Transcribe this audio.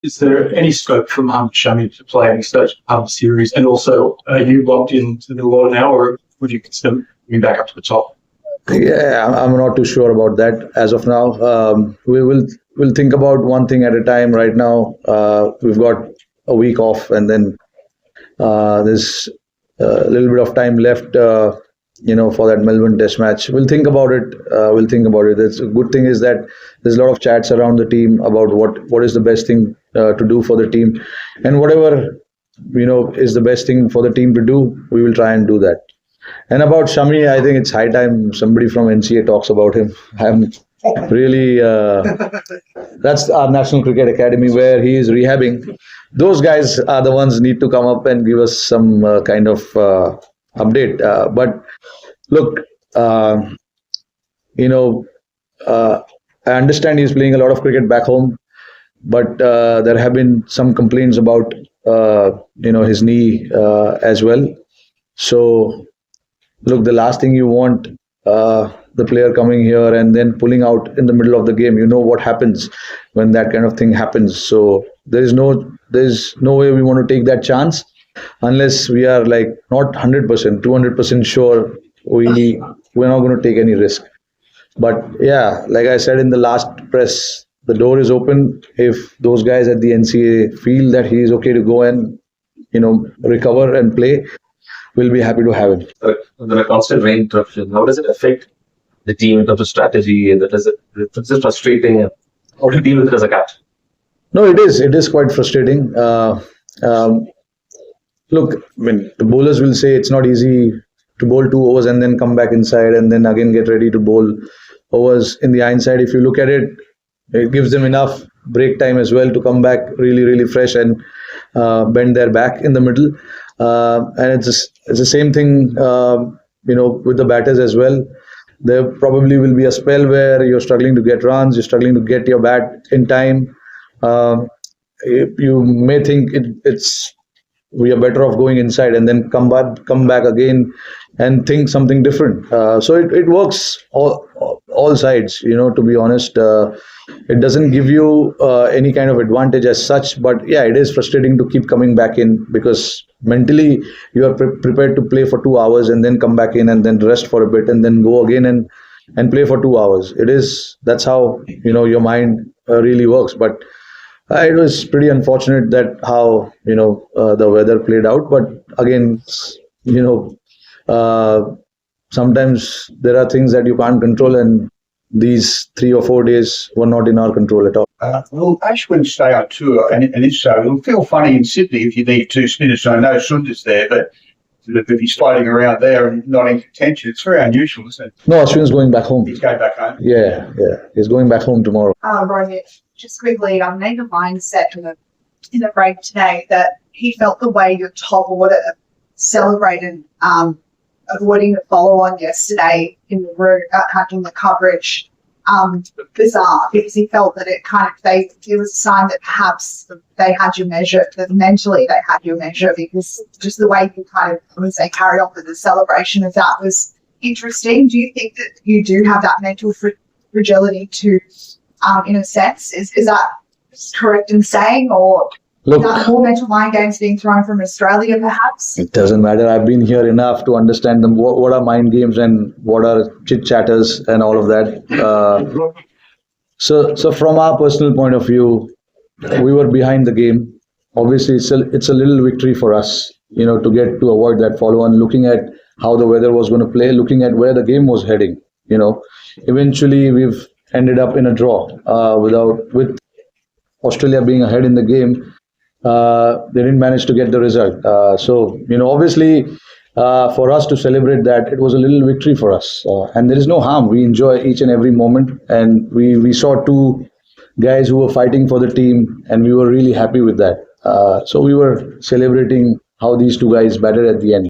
Is there any scope for Mohammad Shami to play any stage of the series? And also, are you locked into the order now, or would you consider moving back up to the top? Yeah, I'm not too sure about that as of now. We'll think about one thing at a time. Right now, we've got a week off, and then there's a little bit of time left. For that Melbourne Test match, we'll think about it. We'll think about it. The good thing is that there's a lot of chats around the team about what is the best thing to do for the team, and whatever is the best thing for the team to do, we will try and do that. And about Shami, I think it's high time somebody from NCA talks about him. I'm really that's our National Cricket Academy where he is rehabbing. Those guys are the ones need to come up and give us some kind of update. But look, I understand he's playing a lot of cricket back home, but there have been some complaints about his knee as well. So look, the last thing you want the player coming here and then pulling out in the middle of the game. You know what happens when that kind of thing happens. So there's no way we want to take that chance unless we are like not 100%, 200% sure we're not going to take any risk. But yeah, like I said in the last press, the door is open. If those guys at the NCA feel that he is okay to go and recover and play, we'll be happy to have him. The constant rain interruption, how does it affect the team in terms of strategy? And is it frustrating? How do you deal with it as a captain? No, it is. It is quite frustrating. Look, I mean, the bowlers will say it's not easy to bowl 2 overs and then come back inside and then again get ready to bowl overs in the hindsight. If you look at it, it gives them enough break time as well to come back really, really fresh and bend their back in the middle. And it's the same thing, with the batters as well. There probably will be a spell where you're struggling to get runs, you're struggling to get your bat in time. You may think we are better off going inside and then come back again and think something different. So it works all sides, to be honest. It doesn't give you any kind of advantage as such, but yeah, it is frustrating to keep coming back in because mentally you are prepared to play for 2 hours and then come back in and then rest for a bit and then go again and play for 2 hours. That's how your mind really works. But it was pretty unfortunate that how the weather played out. But again, sometimes there are things that you can't control, and these 3 or 4 days were not in our control at all. Will Ashwin stay on tour? And if so, it'll feel funny in Sydney if you need 2 spinners. I know Sunder's there, but if he's floating around there and not in contention, it's very unusual, isn't it? No, Ashwin's going back home. He's going back home? Yeah. He's going back home tomorrow. Rohit, just quickly, I made a mindset in the break today that he felt the way your top order celebrated avoiding the follow-on yesterday in the room, having the coverage, bizarre, because he felt that it was a sign that perhaps they had your measure, that mentally they had your measure, because just the way you they carried on with the celebration of that was interesting. Do you think that you do have that mental fragility to, in a sense? Is that correct in saying, or look, more mental mind games being thrown from Australia, perhaps? It doesn't matter. I've been here enough to understand them. What are mind games and what are chit-chatters and all of that. So from our personal point of view, we were behind the game. Obviously, it's a little victory for us, to get to avoid that follow-on, looking at how the weather was going to play, looking at where the game was heading. Eventually, we've ended up in a draw with Australia being ahead in the game. They didn't manage to get the result. So obviously, for us to celebrate that, it was a little victory for us. And there is no harm. We enjoy each and every moment. And we saw 2 guys who were fighting for the team, and we were really happy with that. So we were celebrating how these 2 guys batted at the end.